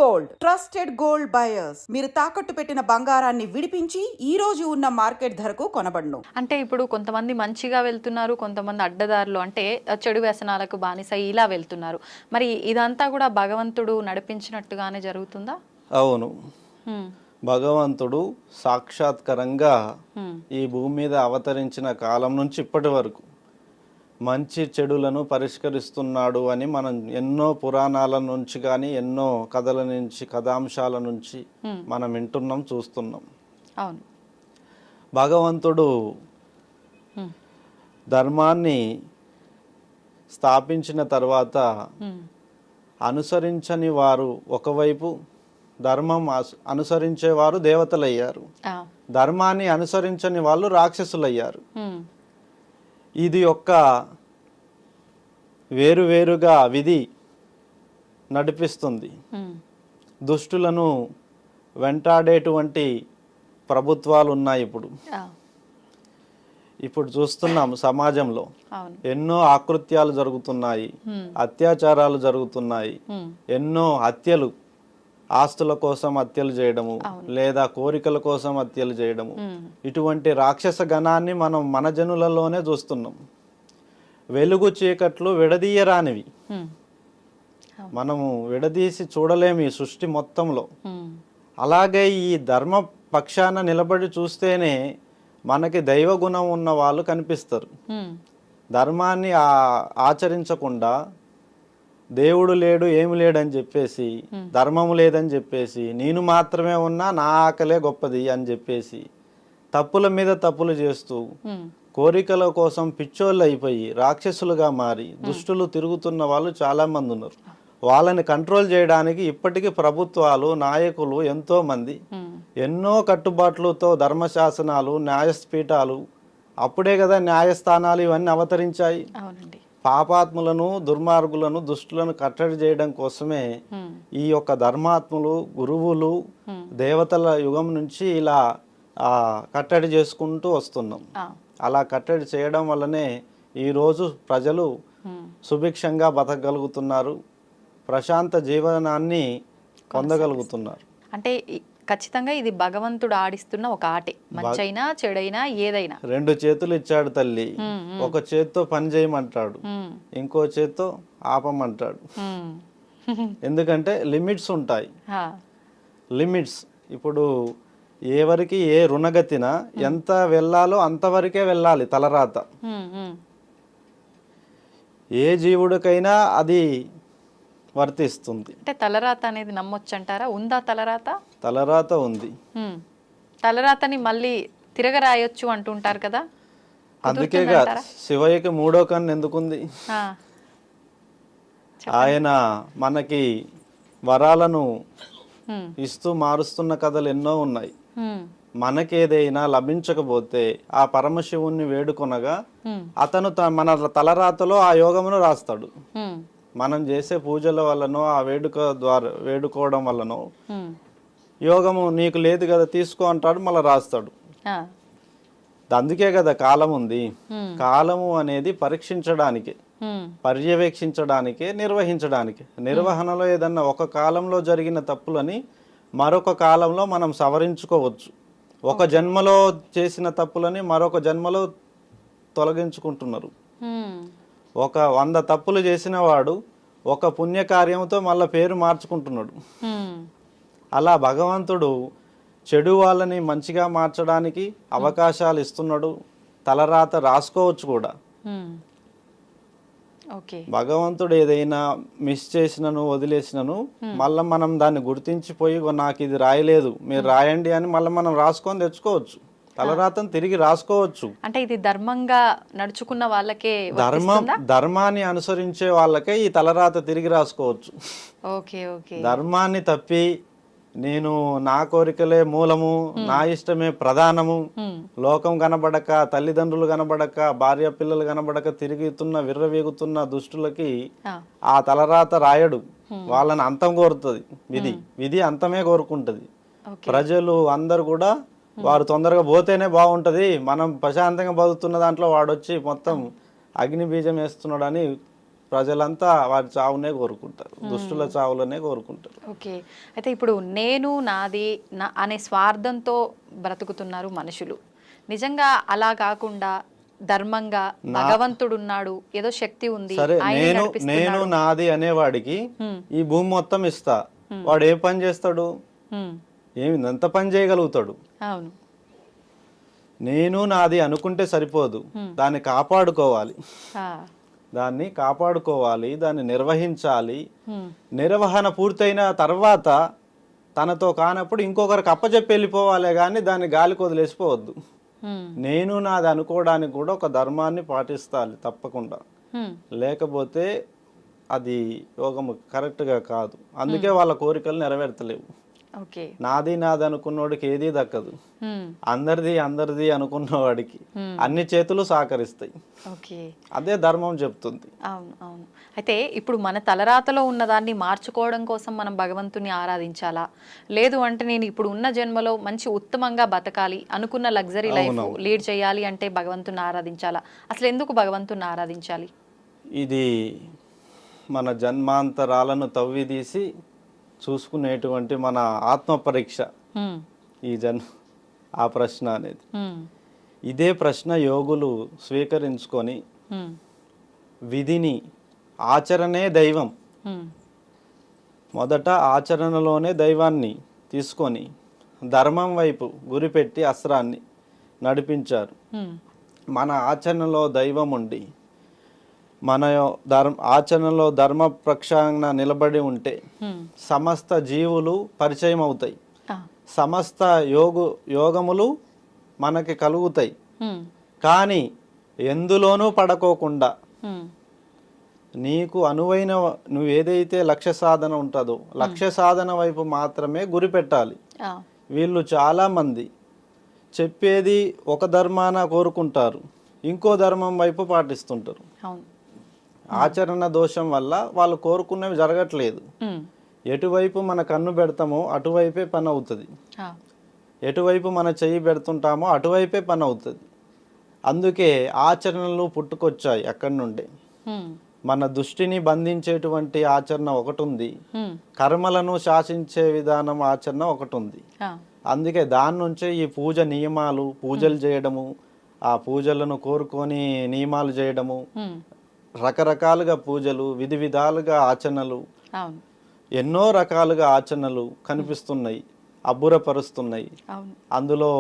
Gold, trusted gold buyers. మీరు తాకట్టు పెట్టిన బంగారాన్ని విడిపించి ఈ రోజు ఉన్న మార్కెట్ ధరకు కొనబడును. అంటే ఇప్పుడు కొంతమంది మంచిగా వెళ్తున్నారు, కొంతమంది అడ్డదారులు అంటే చెడు వ్యసనాలకు బానిస ఇలా వెళ్తున్నారు. మరి ఇదంతా కూడా భగవంతుడు నడిపించినట్టుగానే జరుగుతుందా? అవును, భగవంతుడు సాక్షాత్కరంగా ఈ భూమి మీద అవతరించిన కాలం నుంచి ఇప్పటి వరకు మంచి చెడులను పరిష్కరిస్తున్నాడు అని మనం ఎన్నో పురాణాల నుంచి కానీ ఎన్నో కథల నుంచి కథాంశాల నుంచి మనం వింటున్నాం, చూస్తున్నాం. అవును, భగవంతుడు ధర్మాన్ని స్థాపించిన తర్వాత అనుసరించని వారు ఒకవైపు, ధర్మం అనుసరించేవారు దేవతలయ్యారు, ధర్మాన్ని అనుసరించని వాళ్ళు రాక్షసులయ్యారు. ఇది యొక్క వేరువేరుగా విధి నడిపిస్తుంది. దుష్టులను వెంటాడేటువంటి ప్రభుత్వాలు ఉన్నాయి. ఇప్పుడు చూస్తున్నాం సమాజంలో ఎన్నో ఆకృత్యాలు జరుగుతున్నాయి, అత్యాచారాలు జరుగుతున్నాయి, ఎన్నో హత్యలు, ఆస్తుల కోసం హత్యలు చేయడము లేదా కోరికల కోసం హత్యలు చేయడము, ఇటువంటి రాక్షస గణాన్ని మనం మన జనులలోనే చూస్తున్నాం. వెలుగు చీకట్లు విడదీయరానివి, మనము విడదీసి చూడలేము ఈ సృష్టి మొత్తంలో. అలాగే ఈ ధర్మ పక్షాన నిలబడి చూస్తేనే మనకి దైవ గుణం ఉన్న వాళ్ళు కనిపిస్తారు. ధర్మాన్ని ఆచరించకుండా దేవుడు లేడు, ఏమి లేడని చెప్పేసి, ధర్మము లేదని చెప్పేసి, నేను మాత్రమే ఉన్నా, నా ఆకలే గొప్పది అని చెప్పేసి తప్పుల మీద తప్పులు చేస్తూ కోరికల కోసం పిచ్చోళ్ళు అయిపోయి రాక్షసులుగా మారి దుష్టులు తిరుగుతున్న వాళ్ళు చాలా మంది ఉన్నారు. వాళ్ళని కంట్రోల్ చేయడానికి ఇప్పటికీ ప్రభుత్వాలు, నాయకులు ఎంతో మంది ఎన్నో కట్టుబాట్లతో ధర్మశాసనాలు, న్యాయపీఠాలు, అప్పుడే కదా న్యాయస్థానాలు ఇవన్నీ అవతరించాయి. పాపాత్ములను, దుర్మార్గులను, దుష్టులను కట్టడి చేయడం కోసమే ఈ యొక్క ధర్మాత్ములు, గురువులు, దేవతల యుగం నుంచి ఇలా కట్టడి చేసుకుంటూ వస్తున్నాం. అలా కట్టడి చేయడం వల్లనే ఈరోజు ప్రజలు సుభిక్షంగా బతకగలుగుతున్నారు, ప్రశాంత జీవనాన్ని పొందగలుగుతున్నారు. అంటే ఖచ్చితంగా ఇది భగవంతుడు ఆడిస్తున్న ఒక ఆటే, మంచైనా చెడైనా ఏదైనా. రెండు చేతులు ఇచ్చాడు తల్లి, ఒక చేత్తో పని చేయమంటాడు, ఇంకో చేత్తో ఆపమంటాడు. ఎందుకంటే లిమిట్స్ ఉంటాయి. లిమిట్స్ ఇప్పుడు ఎవరికి ఏ రుణగతిన ఎంత వెళ్ళాలో అంతవరకే వెళ్ళాలి తలరాత. ఏ జీవుడికైనా అది వర్తిస్తుంది. అంటే తలరాత అనేది నమ్మొచ్చు అంటారా? ఉందా తలరాత? తలరాత ఉంది. తలరాతని మళ్ళీ తిరగరాయొచ్చు అంటుంటారు కదా, అందుకే శివయ్యకి మూడో కన్ను ఎందుకుంది? ఆయన మనకి వరాలను ఇస్తూ మారుస్తున్న కథలు ఎన్నో ఉన్నాయి. మనకేదైనా లభించకపోతే ఆ పరమశివుణ్ణి వేడుకొనగా అతను మన తలరాతలో ఆ యోగమును రాస్తాడు. మనం చేసే పూజల వల్లనో ఆ వేడుకోవడం వల్లనో యోగము నీకు లేదు కదా తీసుకో అంటాడు, మళ్ళీ రాస్తాడు. అందుకే కదా కాలం ఉంది. కాలము అనేది పరీక్షించడానికి, పర్యవేక్షించడానికి, నిర్వహించడానికి. నిర్వహణలో ఏదన్నా ఒక కాలంలో జరిగిన తప్పులని మరొక కాలంలో మనం సవరించుకోవచ్చు. ఒక జన్మలో చేసిన తప్పులని మరొక జన్మలో తొలగించుకుంటున్నారు. ఒక 100 తప్పులు చేసిన వాడు ఒక పుణ్యకార్యంతో మళ్ళీ పేరు మార్చుకుంటున్నాడు. అలా భగవంతుడు చెడు వాళ్ళని మంచిగా మార్చడానికి అవకాశాలు ఇస్తున్నాడు. తలరాత రాసుకోవచ్చు కూడా. భగవంతుడు ఏదైనా మిస్ చేసినను వదిలేసినను మళ్ళీ మనం దాన్ని గుర్తించిపోయి నాకు ఇది రాయలేదు మీరు రాయండి అని మళ్ళీ మనం రాసుకొని తెచ్చుకోవచ్చు. తలరాతను తిరిగి రాసుకోవచ్చు. అంటే ఇది ధర్మంగా నడుచుకున్న వాళ్ళకే, ధర్మాన్ని అనుసరించే వాళ్ళకే ఈ తలరాత తిరిగి రాసుకోవచ్చు. ధర్మాన్ని తప్పి నేను నా కోరికలే మూలము, నా ఇష్టమే ప్రధానము, లోకం కనబడక, తల్లిదండ్రులు కనబడక, భార్య పిల్లలు కనబడక తిరుగుతున్న విర్రవీగుతున్న దుష్టులకి ఆ తలరాత రాయడు. వాళ్ళని అంతం కోరుతుంది విధి. విధి అంతమే కోరుకుంటది. ప్రజలు అందరు కూడా వారు తొందరగా పోతేనే బాగుంటది, మనం ప్రశాంతంగా బతుకుతున్న దాంట్లో వాడొచ్చి మొత్తం అగ్ని బీజం వేస్తున్నాడని ప్రజలంతా వారి చావునే కోరుకుంటారు, దుష్టుల చావులనే కోరుకుంటారు. ఓకే. అయితే ఇప్పుడు నేను నాది నా అనే స్వార్థంతో బ్రతుకుతున్నారు మనుషులు. నిజంగా అలా కాకుండా ధర్మంగా భగవంతుడున్నాడు, ఏదో శక్తి ఉంది, సరే, ఆయనే నేను నడిపిస్తున్నాడు. నాది అనేవాడికి ఈ భూమి మొత్తం ఇస్తా, వాడు ఏ పని చేస్తాడు? హ్మ్. ఎంత పని చేయగలుగుతాడు? అవును. నేను నాది అనుకుంటే సరిపోదు, దాన్ని కాపాడుకోవాలి. ఆ. దాన్ని కాపాడుకోవాలి, దాన్ని నిర్వహించాలి. హ్మ్. నిర్వహణ పూర్తయిన తర్వాత తనతో కానప్పుడు ఇంకొకరికి అప్పచెప్పి వెళ్ళిపోవాలే కానీ దాన్ని గాలికి వదిలేసిపోవద్దు. హ్మ్. నేను నాది అనుకోవడానికి కూడా ఒక ధర్మాన్ని పాటిస్తాలి తప్పకుండా, హ్మ్. లేకపోతే అది యోగము కరెక్ట్గా కాదు. అందుకే వాళ్ళ కోరికలు నెరవేర్తలేవు. ఓకే. నాది అనుకున్నవాడికి ఏదీ దక్కదు, హ్మ్. అందరిది అనుకున్నవాడికి అన్ని చేతులు సహకరిస్తాయి. ఓకే. అదే ధర్మం చెప్తుంది. అవును, అవును. అయితే ఇప్పుడు మన తలరాతలో ఉన్నదాన్ని మార్చుకోవడం కోసం మనం భగవంతుని ఆరాధించాలా, లేదు అంటే నేను ఇప్పుడు ఉన్న జన్మలో మంచి ఉత్తమంగా బతకాలి, అనుకున్న లగ్జరీ లైఫ్ లీడ్ చేయాలి అంటే భగవంతుని ఆరాధించాలా? అసలు ఎందుకు భగవంతుని ఆరాధించాలి? ఇది మన జన్మాంతరాలను తవ్విదీసి చూసుకునేటువంటి మన ఆత్మ పరీక్ష హ్మ్. ఈ ఆ ప్రశ్న అనేది. హ్మ్. ఇదే ప్రశ్న యోగులు స్వీకరించుకొని హ్మ్. విధిని, ఆచరణే దైవం, హ్మ్. మొదట ఆచరణలోనే దైవాన్ని తీసుకొని ధర్మం వైపు గురిపెట్టి అస్త్రాన్ని నడిపించారు. హ్మ్. మన ఆచరణలో దైవం ఉండి మన ఆచరణలో ధర్మ ప్రక్షాళన నిలబడి ఉంటే హ్మ్. సమస్త జీవులు పరిచయం అవుతాయి, ఆ. సమస్త యోగములు మనకి కలుగుతాయి. హ్మ్. కానీ ఎందులోనూ పడకోకుండా హ్మ్. నీకు అనువైన నువ్వు ఏదైతే లక్ష్య సాధన ఉంటుందో లక్ష్య సాధన వైపు మాత్రమే గురి పెట్టాలి. ఆ. వీళ్ళు చాలామంది చెప్పేది ఒక ధర్మాన కోరుకుంటారు, ఇంకో ధర్మం వైపు పాటిస్తుంటారు. అవును. ఆచరణ దోషం వల్ల వాళ్ళు కోరుకున్నవి జరగట్లేదు. హ్మ్. ఎటువైపు మన కన్ను పెడతామో అటువైపే పని అవుతుంది, ఆ. ఎటువైపు మన చెయ్యి పెడుతుంటామో అటువైపే పని అవుతుంది. అందుకే ఆచరణలు పుట్టుకొచ్చాయి అక్కడి నుండి. హ్మ్. మన దృష్టిని బంధించేటువంటి ఆచరణ ఒకటి ఉంది, హ్మ్. కర్మలను శాసించే విధానం ఆచరణ ఒకటి ఉంది. ఆ. అందుకే దాని నుంచే ఈ పూజ నియమాలు, పూజలు చేయడము, ఆ పూజలను కోరుకొని నియమాలు చేయడము, హ్మ్. రకరకాలుగా పూజలు, విధి విధాలుగా ఆచరణలు, అవును. ఎన్నో రకాలుగా ఆచరణలు కనిపిస్తున్నాయి, అబ్బురపరుస్తున్నాయి. అవును. అందులో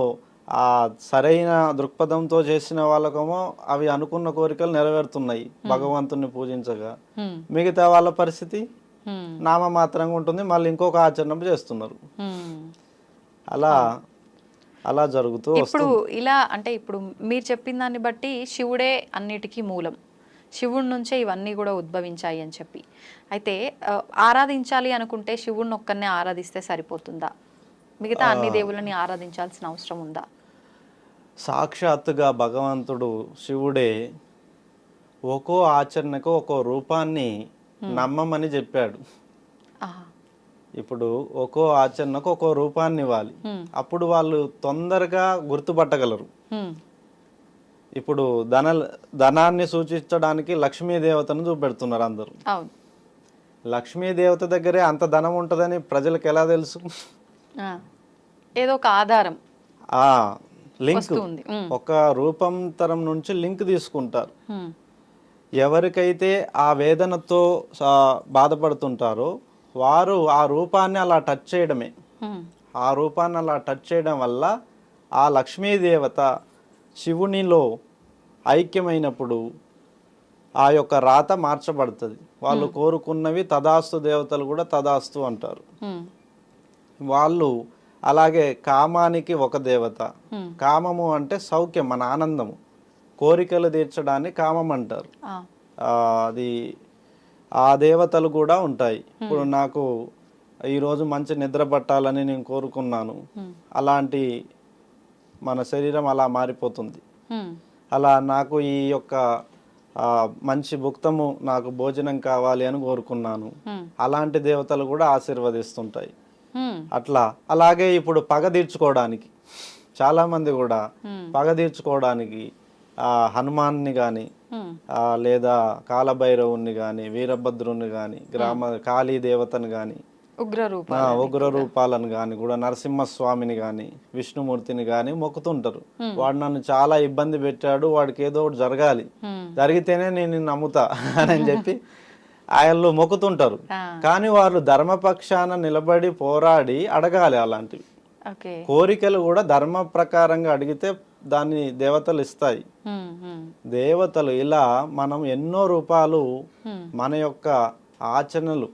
ఆ సరైన దృక్పథంతో చేసిన వాళ్ళకేమో అవి అనుకున్న కోరికలు నెరవేరుతున్నాయి భగవంతుని పూజించగా. హ్మ్. మిగతా వాళ్ళ పరిస్థితి హ్మ్. నామమాత్రంగా ఉంటుంది, మళ్ళీ ఇంకొక ఆచరణ చేస్తున్నారు. హ్మ్. అలా జరుగుతూ ఇప్పుడు వస్తుంది. ఇలా అంటే ఇప్పుడు మీరు చెప్పిన దాన్ని బట్టి శివుడే అన్నిటికీ మూలం, శివుడి నుంచే ఇవన్నీ కూడా ఉద్భవించాయి అని చెప్పి, అయితే ఆరాధించాలి అనుకుంటే శివుడిని ఒక్కనే ఆరాధిస్తే సరిపోతుందా, మిగతా అన్ని దేవుళ్ళని ఆరాధించాల్సిన అవసరం ఉందా? సాక్షాత్తుగా భగవంతుడు శివుడే ఒక్కో ఆచరణకు ఒక్కో రూపాన్ని నమ్మమని చెప్పాడు. ఆహా. ఇప్పుడు ఒక్కో ఆచరణకు ఒక్కో రూపాన్ని ఇవ్వాలి, హ్మ్. అప్పుడు వాళ్ళు తొందరగా గుర్తుపట్టగలరు. హ్మ్. ఇప్పుడు ధనాన్ని సూచించడానికి లక్ష్మీదేవతను చూపెడుతున్నారు అందరూ. అవును. లక్ష్మీదేవత దగ్గరే అంత ధనం ఉంటుందని ప్రజలకు ఎలా తెలుసు? ఆ. ఏదో ఒక ఆధారం లింక్, వస్తుంది. ఒక రూపాంతరం నుంచి లింక్ తీసుకుంటారు. హ్మ్. ఎవరికైతే ఆ వేదనతో బాధపడుతుంటారో వారు ఆ రూపాన్ని అలా టచ్ చేయడమే, హ్మ్. ఆ రూపాన్ని అలా టచ్ చేయడం వల్ల ఆ లక్ష్మీదేవత శివునిలో ఐక్యమైనప్పుడు ఆ యొక్క రాత మార్చబడుతుంది. వాళ్ళు కోరుకున్నవి తదాస్తు, దేవతలు కూడా తదాస్తు అంటారు. హ్మ్. వాళ్ళు అలాగే కామానికి ఒక దేవత, హ్మ్. కామము అంటే సౌఖ్యం, మన ఆనందము, కోరికలు తీర్చడాన్ని కామం అంటారు. ఆ. అది ఆ దేవతలు కూడా ఉంటాయి. ఇప్పుడు నాకు ఈరోజు మంచి నిద్ర పట్టాలని నేను కోరుకున్నాను, అలాంటి మన శరీరం అలా మారిపోతుంది. హ్మ్. అలా నాకు ఈ యొక్క మంచి భుక్తము, నాకు భోజనం కావాలి అని కోరుకున్నాను, అలాంటి దేవతలు కూడా ఆశీర్వదిస్తుంటాయి. హ్మ్. అట్లా అలాగే ఇప్పుడు పగ తీర్చుకోవడానికి చాలామంది కూడా పగ తీర్చుకోవడానికి హనుమాన్ని కానీ లేదా కాలభైరవుని కానీ వీరభద్రుని కానీ కాళీ దేవతను కానీ ఉగ్ర రూపాలను కానీ కూడా నరసింహస్వామిని కానీ విష్ణుమూర్తిని కానీ మొక్కుతుంటారు. వాడు నన్ను చాలా ఇబ్బంది పెట్టాడు, వాడికి ఏదో ఒకటి జరగాలి, జరిగితేనే నేను నిన్ను నమ్ముతా అని చెప్పి ఆయనలు మొక్కుతుంటారు. కానీ వాళ్ళు ధర్మపక్షాన నిలబడి పోరాడి అడగాలి. అలాంటివి కోరికలు కూడా ధర్మ ప్రకారంగా అడిగితే దాన్ని దేవతలు ఇస్తాయి. దేవతలు ఇలా మనం ఎన్నో రూపాలు మన యొక్క ఆచరణలు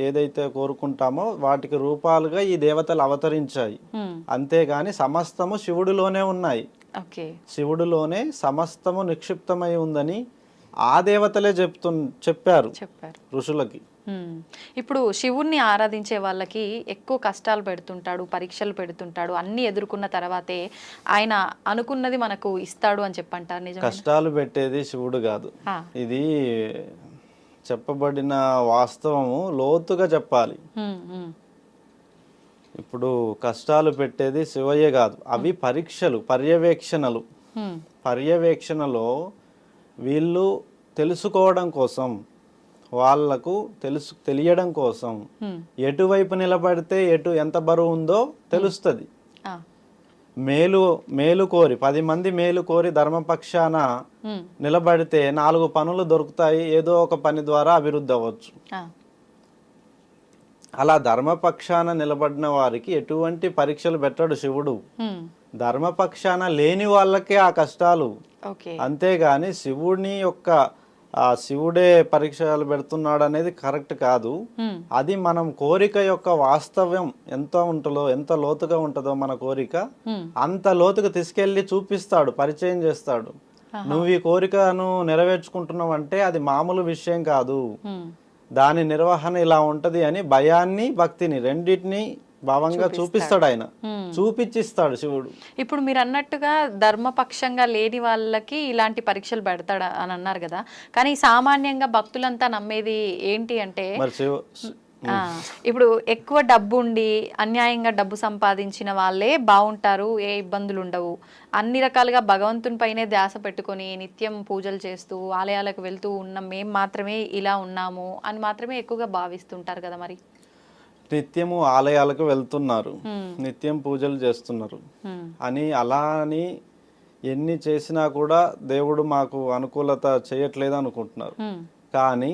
ఏదైతే కోరుకుంటామో వాటికి రూపాలుగా ఈ దేవతలు అవతరించాయి. అంతేగాని సమస్తము శివుడిలోనే ఉన్నాయి. శివుడిలోనే సమస్తము నిక్షిప్తమై ఉందని ఆ దేవతలే చెప్పారు ఋషులకి. ఇప్పుడు శివుణ్ణి ఆరాధించే వాళ్ళకి ఎక్కువ కష్టాలు పెడుతుంటాడు, పరీక్షలు పెడుతుంటాడు, అన్ని ఎదుర్కొన్న తర్వాతే ఆయన అనుకున్నది మనకు ఇస్తాడు అని చెప్పంటారు. నిజం? కష్టాలు పెట్టేది శివుడు కాదు. ఇది చెప్పబడిన వాస్తవము లోతుగా చెప్పాలి. ఇప్పుడు కష్టాలు పెట్టేది శివయ్య కాదు, అవి పరీక్షలు, పర్యవేక్షణలు. పర్యవేక్షణలో వీళ్ళు తెలుసుకోవడం కోసం, వాళ్లకు తెలియడం కోసం ఎటువైపు నిలబడితే ఎంత బరువు ఉందో తెలుస్తుంది. మేలు కోరి 10 మంది మేలు కోరి ధర్మపక్షాన నిలబడితే 4 పనులు దొరుకుతాయి, ఏదో ఒక పని ద్వారా అభివృద్ధి అవ్వచ్చు. అలా ధర్మపక్షాన నిలబడిన వారికి ఎటువంటి పరీక్షలు పెట్టడు శివుడు. ధర్మపక్షాన లేని వాళ్ళకే ఆ కష్టాలు. అంతేగాని శివుని యొక్క శివుడే పరీక్షలు పెడుతున్నాడు అనేది కరెక్ట్ కాదు. అది మనం కోరిక యొక్క వాస్తవం ఎంత ఉంటుందో, ఎంత లోతుగా ఉంటుందో మన కోరిక, అంత లోతుగా తీసుకెళ్లి చూపిస్తాడు, పరిచయం చేస్తాడు. నువ్వు ఈ కోరికను నెరవేర్చుకుంటున్నావు అంటే అది మామూలు విషయం కాదు, దాని నిర్వహణ ఇలా ఉంటది అని భయాన్ని భక్తిని రెండింటిని భావంగా చూపిస్తాడు ఆయన, చూపించిస్తాడు శివుడు. ఇప్పుడు మీరు అన్నట్టుగా ధర్మపక్షంగా లేని వాళ్ళకి ఇలాంటి పరీక్షలు పెడతాడు అని అన్నారు కదా, కానీ సామాన్యంగా భక్తులంతా నమ్మేది ఏంటి అంటే, ఇప్పుడు ఎక్కువ డబ్బు ఉండి అన్యాయంగా డబ్బు సంపాదించిన వాళ్ళే బాగుంటారు, ఏ ఇబ్బందులు ఉండవు, అన్ని రకాలుగా భగవంతుని పైనే ధ్యాస పెట్టుకొని నిత్యం పూజలు చేస్తూ ఆలయాలకు వెళ్తూ ఉన్న మేము మాత్రమే ఇలా ఉన్నాము అని మాత్రమే ఎక్కువగా భావిస్తుంటారు కదా. మరి నిత్యము ఆలయాలకు వెళ్తున్నారు, నిత్యం పూజలు చేస్తున్నారు అని అలా అని ఎన్ని చేసినా కూడా దేవుడు మాకు అనుకూలత చేయట్లేదు అనుకుంటున్నారు. కానీ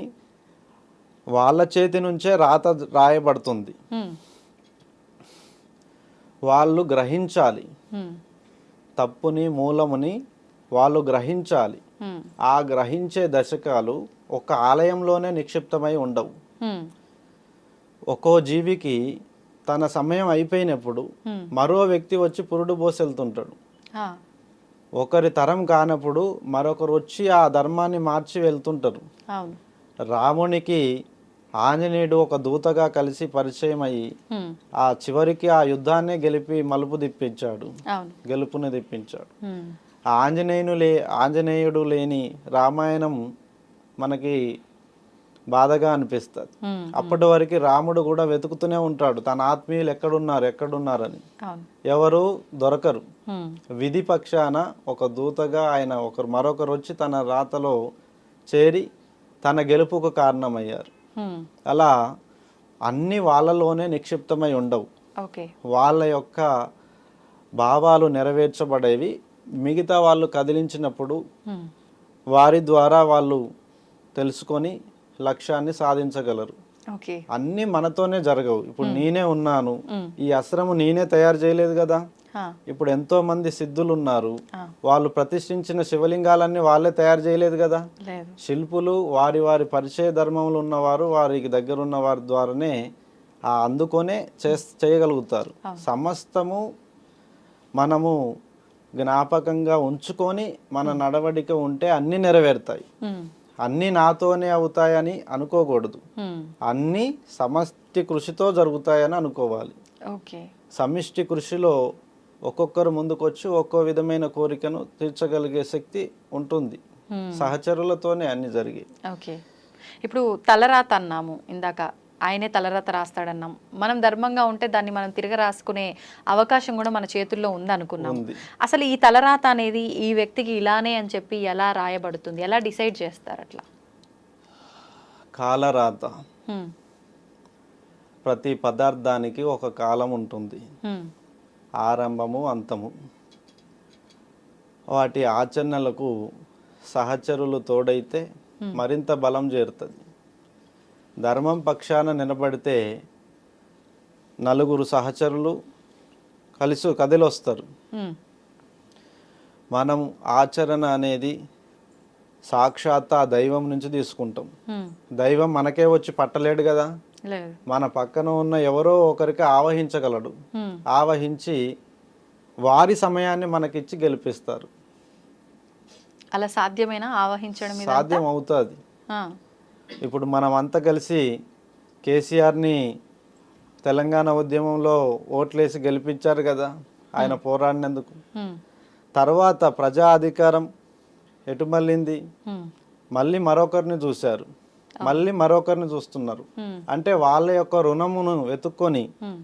వాళ్ళ చేతి నుంచే రాయబడుతుంది. వాళ్ళు గ్రహించాలి, తప్పుని మూలముని వాళ్ళు గ్రహించాలి. ఆ గ్రహించే దశకాలు ఒక ఆలయంలోనే నిక్షిప్తమై ఉండవు. ఒక్కో జీవికి తన సమయం అయిపోయినప్పుడు మరో వ్యక్తి వచ్చి పురుడు పోసి వెళ్తుంటాడు. ఒకరి తరం కానప్పుడు మరొకరు వచ్చి ఆ ధర్మాన్ని మార్చి వెళ్తుంటారు. రామునికి ఆంజనేయుడు ఒక దూతగా కలిసి పరిచయం అయ్యి ఆ చివరికి ఆ యుద్ధాన్నే మలుపు తిప్పించాడు, గెలుపుని తిప్పించాడు. ఆంజనేయుడు లేని రామాయణం మనకి బాధగా అనిపిస్తుంది. అప్పటి వరకు రాముడు కూడా వెతుకుతూనే ఉంటాడు తన ఆత్మీయులు ఎక్కడున్నారని. ఎవరు దొరకరు. విధి పక్షాన ఒక దూతగా ఆయన మరొకరు వచ్చి తన రాతలో చేరి తన గెలుపుకు కారణమయ్యారు. అలా అన్ని వాళ్ళలోనే నిక్షిప్తమై ఉండవు. వాళ్ళ యొక్క భావాలు నెరవేర్చబడేవి మిగతా వాళ్ళు కదిలించినప్పుడు వారి ద్వారా వాళ్ళు తెలుసుకొని లక్ష్యాన్ని సాధించగలరు. అన్ని మనతోనే జరగవు. ఇప్పుడు నేనే ఉన్నాను, ఈ అస్త్రము నేనే తయారు చేయలేదు కదా. ఇప్పుడు ఎంతో మంది సిద్ధులు ఉన్నారు, వాళ్ళు ప్రతిష్ఠించిన శివలింగాలన్నీ వాళ్ళే తయారు చేయలేదు కదా. శిల్పులు వారి వారి పరిచయ ధర్మములు ఉన్నవారు వారికి దగ్గర ఉన్న వారి ద్వారానే అందుకొనే చేయగలుగుతారు. సమస్తము మనము జ్ఞాపకంగా ఉంచుకొని మన నడవడిక ఉంటే అన్ని నెరవేరుతాయి. అన్ని నాతోనే అవుతాయని అనుకోకూడదు, అన్ని సమష్టి కృషితో జరుగుతాయని అనుకోవాలి. సమిష్టి కృషిలో ఒక్కొక్కరు ముందుకొచ్చి ఒక్కో విధమైన కోరికను తీర్చగలిగే శక్తి ఉంటుంది. సహచరులతోనే అన్ని జరిగాయి. ఇప్పుడు తలరాత అన్నాము ఇందాక, ఆయనే తలరాత రాస్తాడన్నాం. మనం ధర్మంగా ఉంటే దాన్ని మనం తిరగ రాసుకునే అవకాశం కూడా మన చేతుల్లో ఉందనుకున్నాం. ఉంది. అసలు ఈ తలరాత అనేది ఈ వ్యక్తికి ఇలానే అని చెప్పి ఎలా రాయబడుతుంది, ఎలా డిసైడ్ చేస్తారు అట్లా? కాలరాత హ్మ్. ప్రతి పదార్థానికి ఒక కాలం ఉంటుంది, హ్మ్. ఆరంభము అంతము. వాటి ఆచరణలకు సహచరులు తోడైతే మరింత బలం చేరుతుంది. ధర్మం పక్షాన నిలబడితే నలుగురు సహచరులు కదిలొస్తారు. హ్మ్. మనం ఆచరణ అనేది సాక్షాత్ ఆ దైవం నుంచి తీసుకుంటాం. హ్మ్. దైవం మనకే వచ్చి పట్టలేడు కదా, లేదు. మన పక్కన ఉన్న ఎవరో ఒకరికి ఆవహించగలడు. హ్మ్. ఆవహించి వారి సమయాన్ని మనకిచ్చి గెలిపిస్తారు. అలా సాధ్యమేనా ఆవహించడం? ఇదంతా? సాధ్యం అవుతుంది. ఆ. ఇప్పుడు మనం అంతా కలిసి కేసీఆర్ని తెలంగాణ ఉద్యమంలో ఓట్లేసి గెలిపించారు కదా, ఆయన పోరాడినందుకు. హ్మ్. తర్వాత ప్రజా అధికారం ఎటు మళ్ళింది, హ్మ్. మళ్ళీ మరొకరిని చూశారు, మళ్ళీ మరొకరిని చూస్తున్నారు. హ్మ్. అంటే వాళ్ళ యొక్క రుణమును వెతుక్కొని హ్మ్.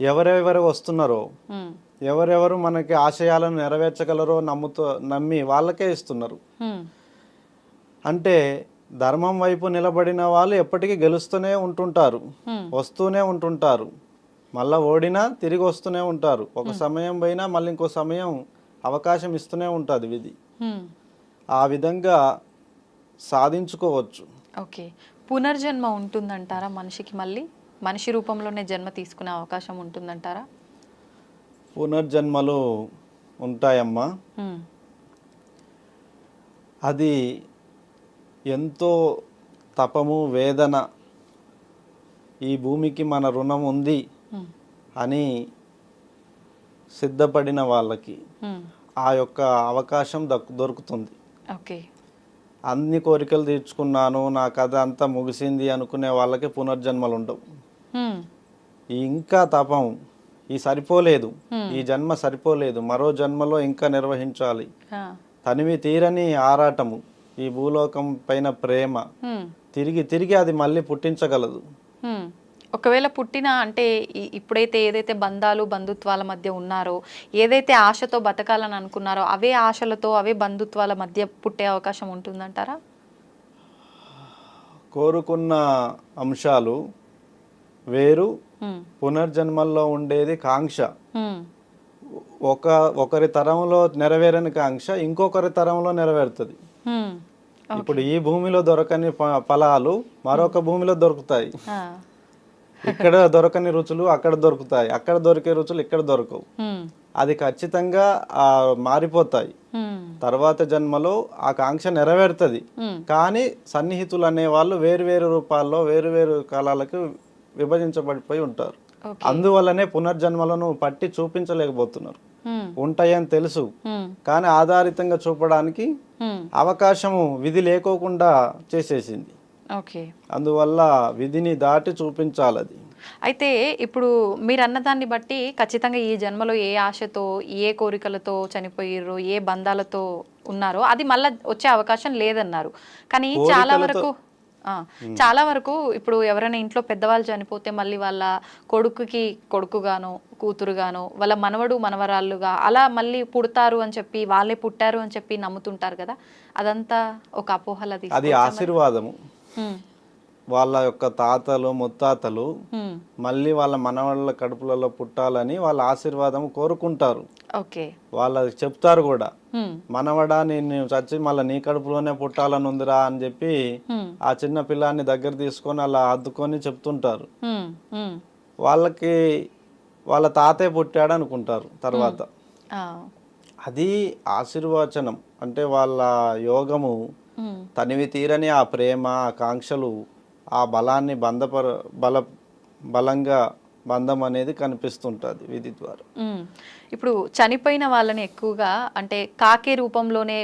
ఎవరెవరు వస్తున్నారో, హ్మ్. ఎవరెవరు మనకి ఆశయాలను నెరవేర్చగలరో నమ్మి వాళ్ళకే ఇస్తున్నారు. హ్మ్. అంటే ధర్మం వైపు నిలబడిన వాళ్ళు ఎప్పటికీ గెలుస్తూనే ఉంటుంటారు, హ్మ్. వస్తూనే ఉంటుంటారు, మళ్ళీ ఓడినా తిరిగి వస్తూనే ఉంటారు. ఒక సమయం పోయినా మళ్ళీ ఇంకో సమయం అవకాశం ఇస్తూనే ఉంటుంది విధి. హ్మ్. ఆ విధంగా సాధించుకోవచ్చు. ఓకే. పునర్జన్మ ఉంటుందంటారా మనిషికి? మళ్ళీ మనిషి రూపంలోనే జన్మ తీసుకునే అవకాశం ఉంటుందంటారా? పునర్జన్మలు ఉంటాయమ్మా. హ్మ్. అది ఎంతో తపము, వేదన, ఈ భూమికి మన రుణం ఉంది హ్మ్. అని సిద్ధపడిన వాళ్ళకి హ్మ్. ఆ యొక్క అవకాశం దొరుకుతుంది. ఓకే. అన్ని కోరికలు తీర్చుకున్నాను, నా కథ అంతా ముగిసింది అనుకునే వాళ్ళకి పునర్జన్మలు ఉండవు. హ్మ్. ఇంకా తపం, సరిపోలేదు, హ్మ్. ఈ జన్మ సరిపోలేదు, మరో జన్మలో ఇంకా నిర్వహించాలి, ఆ. తనివి తీరని ఆరాటము, ఈ భూలోకం పైన ప్రేమ హ్మ్. తిరిగి తిరిగి అది మళ్ళీ పుట్టించగలదు. హ్మ్. ఒకవేళ పుట్టిన అంటే ఇప్పుడైతే ఏదైతే బంధాలు బంధుత్వాల మధ్య ఉన్నారో, ఏదైతే ఆశతో బతకాలని అనుకున్నారో అవే ఆశలతో అవే బంధుత్వాల మధ్య పుట్టే అవకాశం ఉంటుందంటారా? కోరుకున్న అంశాలు వేరు, హ్మ్. పునర్జన్మల్లో ఉండేది కాంక్ష. హ్మ్. ఒకరి తరంలో నెరవేరని కాంక్ష ఇంకొకరి తరంలో నెరవేరుతుంది. హ్మ్. ఇప్పుడు ఈ భూమిలో దొరకని ఫలాలు మరొక భూమిలో దొరుకుతాయి. ఆ. ఇక్కడ దొరకని రుచులు అక్కడ దొరుకుతాయి, అక్కడ దొరికే రుచులు ఇక్కడ దొరకవు. హ్మ్. అది ఖచ్చితంగా మారిపోతాయి. హ్మ్. తర్వాత జన్మలో ఆ కాంక్ష నెరవేరుతుంది. హ్మ్. కానీ సన్నిహితులు అనే వాళ్ళు వేరు వేరు రూపాల్లో వేరు వేరు కాలాలకు విభజించబడిపోయి ఉంటారు. ఓకే. అందువల్లనే పునర్జన్మలను పట్టి చూపించలేకపోతున్నారు. హ్మ్. ఉంటాయని తెలుసు, హ్మ్. కానీ ఆధారితంగా చూపడానికి హ్మ్. అవకాశము విధి లేకోకుండా చేసేసింది. ఓకే. అందువల్ల విధిని దాటి చూపించాలది. అయితే ఇప్పుడు మీరు అన్నదాన్ని బట్టి ఖచ్చితంగా ఈ జన్మలో ఏ ఆశతో, ఏ కోరికలతో చనిపోయిర్రో, ఏ బంధాలతో ఉన్నారో అది మళ్ళా వచ్చే అవకాశం లేదన్నారు. కానీ చాలా వరకు ఇప్పుడు ఎవరైనా ఇంట్లో పెద్దవాళ్ళు చనిపోతే మళ్ళీ వాళ్ళ కొడుకుకి కొడుకుగానో, కూతురుగానో, వాళ్ళ మనవడు మనవరాళ్ళుగా అలా మళ్ళీ పుడతారు అని చెప్పి, వాళ్ళే పుట్టారు అని చెప్పి నమ్ముతుంటారు కదా, అదంతా ఒక అపోహలా అది తీసుకోవచ్చా మరి? ఆశీర్వాదము. హ్మ్. వాళ్ళ యొక్క తాతలు ముత్తాతలు హ్మ్. మళ్ళీ వాళ్ళ మనవాళ్ళ కడుపులలో పుట్టాలని వాళ్ళ ఆశీర్వాదం కోరుకుంటారు. ఓకే. వాళ్ళకి చెప్తారు కూడా, హ్మ్. మనవడా నేను చచ్చి మళ్ళీ నీ కడుపులోనే పుట్టాలని ఉందిరా అని చెప్పి హ్మ్. ఆ చిన్న పిల్లాన్ని దగ్గర తీసుకొని అలా అద్దుకొని చెప్తుంటారు. హ్మ్. హ్మ్. వాళ్ళకి వాళ్ళ తాతే పుట్టాడు అనుకుంటారు తర్వాత. ఆ. అది ఆశీర్వచనం. అంటే వాళ్ళ యోగము హ్మ్. తనివి తీరని ఆ ప్రేమ, ఆ కాంక్షలు, ఆ బలాన్ని బలంగా బంధం అనేది కనిపిస్తుంటుంది విధి ద్వారా. హ్మ్. ఇప్పుడు చనిపోయిన వాళ్ళని ఎక్కువగా అంటే కాకి రూపంలోనే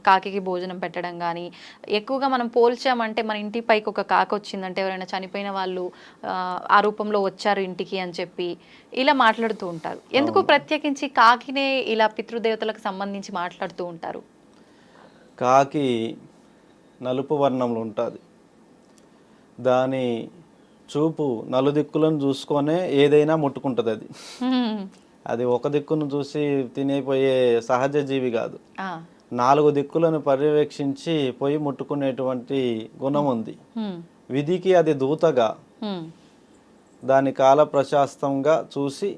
కాకికి భోజనం పెట్టడం గానీ, ఎక్కువగా మనం పోల్చామంటే మన ఇంటి పైకి ఒక కాకి వచ్చిందంటే ఎవరైనా చనిపోయిన వాళ్ళు ఆ రూపంలో వచ్చారు ఇంటికి అని చెప్పి ఇలా మాట్లాడుతూ ఉంటారు. ఎందుకు ప్రత్యేకించి కాకినే ఇలా పితృదేవతలకు సంబంధించి మాట్లాడుతూ ఉంటారు? కాకి నలుపు వర్ణంలో ఉంటుంది. దాని చూపు నలుదిక్కులను చూసుకొనే ఏదైనా ముట్టుకుంటుంది అది. హ్మ్. అది ఒక దిక్కును చూసి తినేపోయే సహజ జీవి కాదు. ఆ. 4 దిక్కులను పర్యవేక్షించి పోయి ముట్టుకునేటువంటి గుణం ఉంది. హ్మ్. విధికి అది దూతగా, హ్మ్. దాని కాల ప్రశాస్తంగా చూసి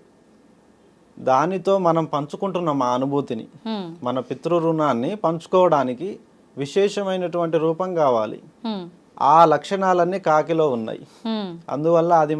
దానితో మనం పంచుకుంటున్నాం ఆ అనుభూతిని. హ్మ్. మన పితృ రుణాన్ని పంచుకోవడానికి విశేషమైనటువంటి రూపం కావాలి. హ్మ్. ఆ లక్షణాలన్నీ కాకిలో ఉన్నాయి. హ్మ్. అందువల్ల అది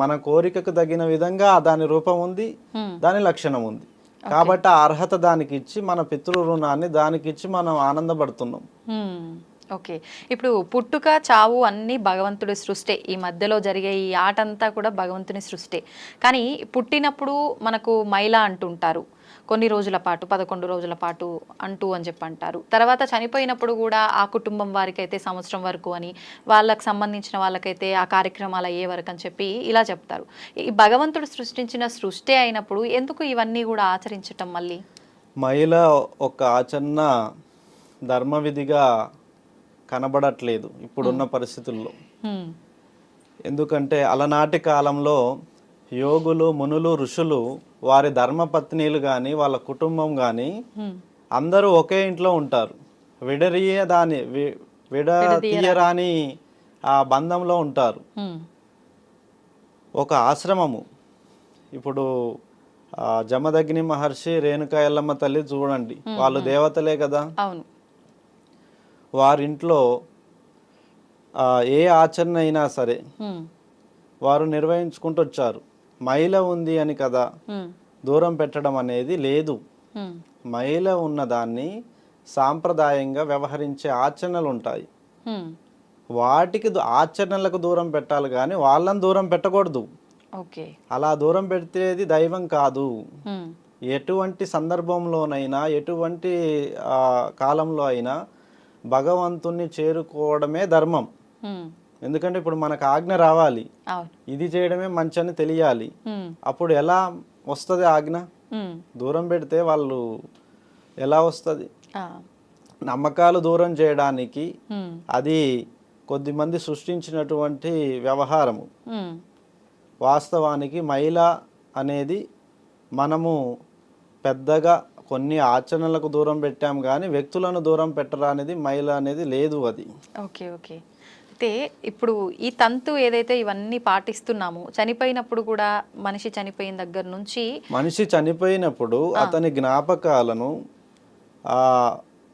మన కోరికకు తగిన విధంగా దాని రూపం ఉంది, హ్మ్. దాని లక్షణం ఉంది. కాబట్టి ఆ అర్హత దానికి ఇచ్చి మన పితృ రుణాన్ని దానికి ఇచ్చి మనం ఆనందపడుతున్నాం. హ్మ్. ఓకే. ఇప్పుడు పుట్టుక, చావు అన్నీ భగవంతుడి సృష్టే. ఈ మధ్యలో జరిగే ఈ ఆటంతా కూడా భగవంతుని సృష్టే. కానీ పుట్టినప్పుడు మనకు మైల అంటుంటారు. కొన్ని రోజుల పాటు, 11 రోజుల పాటు అని చెప్పి అంటారు. తర్వాత చనిపోయినప్పుడు కూడా ఆ కుటుంబం వారికైతే సంవత్సరం వరకు అని, వాళ్ళకి సంబంధించిన వాళ్ళకైతే ఆ కార్యక్రమాలు అయ్యే వరకు అని చెప్పి ఇలా చెప్తారు. ఈ భగవంతుడు సృష్టించిన సృష్టి అయినప్పుడు ఎందుకు ఇవన్నీ కూడా ఆచరించటం మళ్ళీ? మహిళ ఒక ఆచరణ ధర్మవిధిగా కనబడట్లేదు ఇప్పుడున్న పరిస్థితుల్లో. హ్మ్. ఎందుకంటే అలనాటి కాలంలో యోగులు, మునులు, ఋషులు వారి ధర్మపత్నీలు కానీ వాళ్ళ కుటుంబం కానీ హ్మ్. అందరూ ఒకే ఇంట్లో ఉంటారు. విడతీయరాని ఆ బంధంలో ఉంటారు. హ్మ్. ఒక ఆశ్రమము. ఇప్పుడు జమదగ్ని మహర్షి, రేణుకా ఎల్లమ్మ తల్లి చూడండి, వాళ్ళు దేవతలే కదా. అవును. వారింట్లో ఏ ఆచరణ అయినా సరే హ్మ్. వారు నిర్వహించుకుంటూ వచ్చారు. మహిళ ఉంది అని కదా హ్మ్. దూరం పెట్టడం అనేది లేదు. హ్మ్. మహిళ ఉన్నదాన్ని సాంప్రదాయంగా వ్యవహరించే ఆచరణలు ఉంటాయి. హ్మ్. వాటికి ఆచరణలకు దూరం పెట్టాలి కానీ వాళ్ళని దూరం పెట్టకూడదు. ఓకే. అలా దూరం పెడితేది దైవం కాదు. హ్మ్. ఎటువంటి సందర్భంలోనైనా ఎటువంటి కాలంలో అయినా భగవంతుణ్ణి చేరుకోవడమే ధర్మం. హ్మ్. ఎందుకంటే ఇప్పుడు మనకు ఆజ్ఞ రావాలి, అవును. ఇది చేయడమే మంచి అని తెలియాలి. హ్మ్. అప్పుడు ఎలా వస్తుంది ఆజ్ఞ? హ్మ్. దూరం పెడితే వాళ్ళు ఎలా వస్తుంది? ఆ. నమ్మకాలు దూరం చేయడానికి హ్మ్. అది కొద్దిమంది సృష్టించినటువంటి వ్యవహారము. హ్మ్. వాస్తవానికి మహిళ అనేది మనము పెద్దగా కొన్ని ఆచరణలకు దూరం పెట్టాం కానీ వ్యక్తులను దూరం పెట్టరా అనేది మహిళ అనేది లేదు అది. ఓకే. ఓకే. అయితే ఇప్పుడు ఈ తంతు ఏదైతే ఇవన్నీ పాటిస్తున్నామో, చనిపోయినప్పుడు కూడా మనిషి చనిపోయిన దగ్గర నుంచి మనిషి చనిపోయినప్పుడు అతని జ్ఞాపకాలను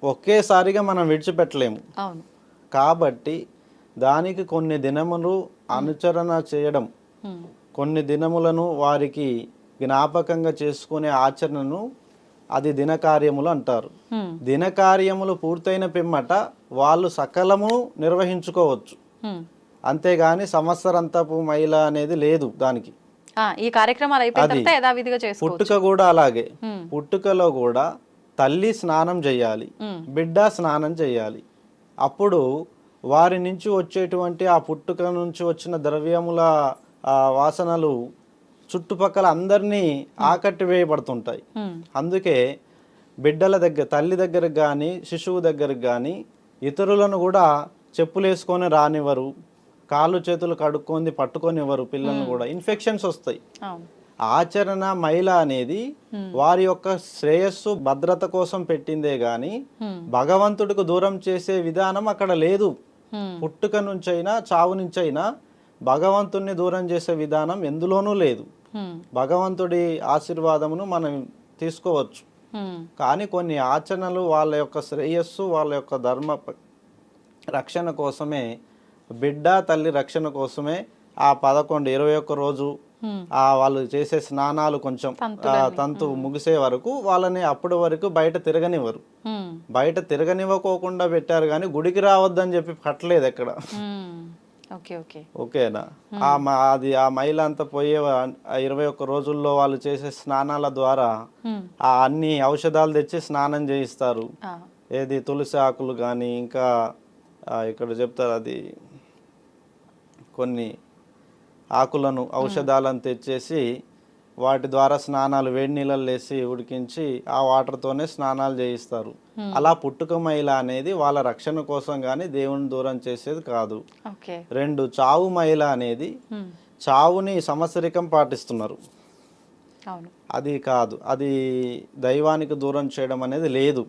ఒకేసారిగా మనం విడిచిపెట్టలేము. అవును. కాబట్టి దానికి కొన్ని దినములు అనుచరణ చేయడం, హ్మ్. కొన్ని దినములను వారికి జ్ఞాపకంగా చేసుకునే ఆచరణను అది దినకార్యములు అంటారు. హ్మ్. దినకార్యములు పూర్తయిన పిమ్మట వాళ్ళు సకలము నిర్వహించుకోవచ్చు. హ్మ్. అంతేగాని సంవత్సరంతపు మహిళ అనేది లేదు దానికి. ఈ కార్యక్రమాలు అయిపోయిన తర్వాత యథావిధిగా చేసుకోవచ్చు. పుట్టుక కూడా అలాగే. హ్మ్. పుట్టుకలో కూడా తల్లి స్నానం చేయాలి, హ్మ్. బిడ్డ స్నానం చేయాలి. అప్పుడు వారి నుంచి వచ్చేటువంటి ఆ పుట్టుక నుంచి వచ్చిన ద్రవ్యముల వాసనలు చుట్టుపక్కల అందరినీ ఆకట్టి వేయబడుతుంటాయి. హ్మ్. అందుకే బిడ్డల దగ్గర, తల్లి దగ్గరకు కానీ శిశువు దగ్గరకు కానీ ఇతరులను కూడా చెప్పులు వేసుకొని రానివ్వరు, కాళ్ళు చేతులు కడుక్కొని పట్టుకొనివ్వరు. పిల్లలను కూడా ఇన్ఫెక్షన్స్ వస్తాయి. అవును. ఆచరణ మహిళ అనేది వారి యొక్క శ్రేయస్సు, భద్రత కోసం పెట్టిందే గాని హ్మ్. భగవంతుడికి దూరం చేసే విధానం అక్కడ లేదు. హ్మ్. పుట్టుక నుంచైనా చావు నుంచైనా భగవంతుణ్ణి దూరం చేసే విధానం ఎందులోనూ లేదు. హ్మ్. భగవంతుడి ఆశీర్వాదమును మనం తీసుకోవచ్చు. హ్మ్. కానీ కొన్ని ఆచరణలు వాళ్ళ యొక్క శ్రేయస్సు, వాళ్ళ యొక్క ధర్మ రక్షణ కోసమే, బిడ్డ తల్లి రక్షణ కోసమే ఆ 11, 21 రోజు హ్మ్. వాళ్ళు చేసే స్నానాలు కొంచెం తంతు ముగిసే వరకు వాళ్ళని అప్పటి వరకు బయట తిరగనివ్వరు. హ్మ్. బయట తిరగనివ్వకోకుండా పెట్టారు కానీ గుడికి రావద్దని చెప్పి కట్టలేదు ఎక్కడ. హ్మ్. ఓకే. ఓకే. ఓకేనా? అది ఆ మహిళ అంతా పోయే 21 రోజుల్లో వాళ్ళు చేసే స్నానాల ద్వారా హ్మ్. అన్ని ఔషధాలు తెచ్చి స్నానం చేయిస్తారు. ఆ. ఏది తులసి ఆకులు కానీ ఇంకా ఇక్కడ చెప్తారు అది కొన్ని ఆకులను ఔషధాలను తెచ్చేసి వాటి ద్వారా స్నానాలు వేడి నీళ్ళలో వేసి ఉడికించి ఆ వాటర్తోనే స్నానాలు చేయిస్తారు. అలా పుట్టుక మైల అనేది వాళ్ళ రక్షణ కోసం కానీ దేవుని దూరం చేసేది కాదు. ఓకే. 2 చావు మైల అనేది చావుని సంవత్సరికం పాటిస్తున్నారు. అవును. అది కాదు, అది దైవానికి దూరం చేయడం అనేది లేదు.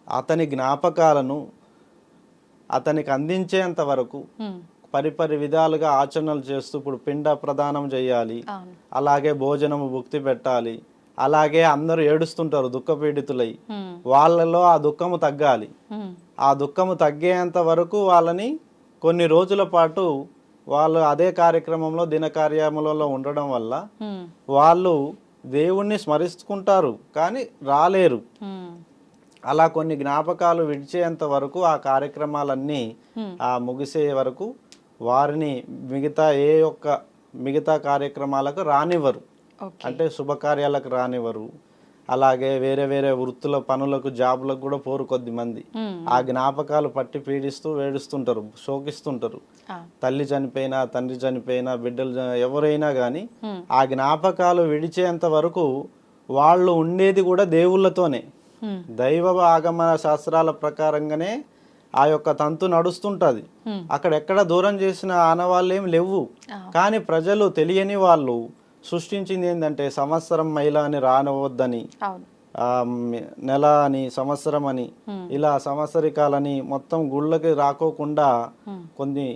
అతని జ్ఞాపకాలను అతనికి అందించేంత వరకు పరిపరి విధాలుగా ఆచరణలు చేస్తూ ఇప్పుడు పిండ ప్రదానం చేయాలి, అవును. అలాగే భోజనము భుక్తి పెట్టాలి, అలాగే అందరూ ఏడుస్తుంటారు దుఃఖపీడితులై, వాళ్ళలో ఆ దుఃఖము తగ్గాలి. ఆ దుఃఖము తగ్గేంత వరకు వాళ్ళని కొన్ని రోజుల పాటు వాళ్ళు అదే కార్యక్రమంలో దినకార్యములలో ఉండడం వల్ల వాళ్ళు దేవుణ్ణి స్మరిస్తుంటారు కానీ రాలేరు. అలా కొన్ని జ్ఞాపకాలు విడిచేంత వరకు ఆ కార్యక్రమాలన్నీ ముగిసే వరకు వారిని మిగతా కార్యక్రమాలకు రానివ్వరు. అంటే శుభకార్యాలకు రానివ్వరు. అలాగే వేరే వేరే వృత్తుల పనులకు జాబులకు కూడా పోరు కొద్ది మంది. ఆ జ్ఞాపకాలు పట్టి పీడిస్తూ వేడుస్తుంటారు, శోకిస్తుంటారు. తల్లి చనిపోయినా, తండ్రి చనిపోయినా, బిడ్డలు ఎవరైనా కానీ ఆ జ్ఞాపకాలు విడిచేంత వరకు వాళ్ళు ఉండేది కూడా దేవుళ్ళతోనే. దైవ ఆగమన శాస్త్రాల ప్రకారంగానే ఆ యొక్క తంతు నడుస్తుంటది. అక్కడెక్కడ దూరం చేసిన ఆనవాళ్ళు ఏం లేవు. కానీ ప్రజలు తెలియని వాళ్ళు సృష్టించింది ఏంటంటే సంవత్సరం మైల అని రానవద్దని, నెల అని, సంవత్సరం అని, ఇలా సంవత్సరికాలని మొత్తం గుళ్ళకి రాకోకుండా కొన్ని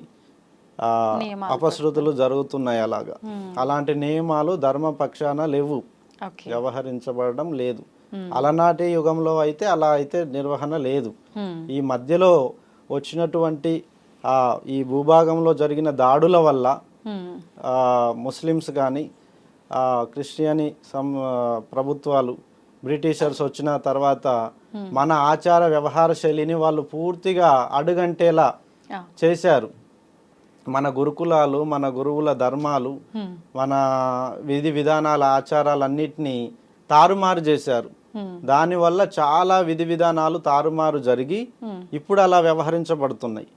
అపశృతులు జరుగుతున్నాయి. అలాంటి నియమాలు ధర్మపక్షాన లేవు, వ్యవహరించబడడం లేదు. అలనాటి యుగంలో అయితే అలా అయితే నిర్వహణ లేదు. ఈ మధ్యలో వచ్చినటువంటి ఈ భూభాగంలో జరిగిన దాడుల వల్ల ముస్లిమ్స్ కానీ క్రిస్టియని ప్రభుత్వాలు, బ్రిటిషర్స్ వచ్చిన తర్వాత మన ఆచార వ్యవహార శైలిని వాళ్ళు పూర్తిగా అడుగంటేలా చేశారు. మన గురుకులాలు, మన గురువుల ధర్మాలు, మన విధి విధానాల ఆచారాలన్నిటినీ తారుమారు చేశారు. దానివల్ల చాలా విధి విధానాలు తారుమారు జరిగి ఇప్పుడు అలా వ్యవహరించబడుతున్నాయి.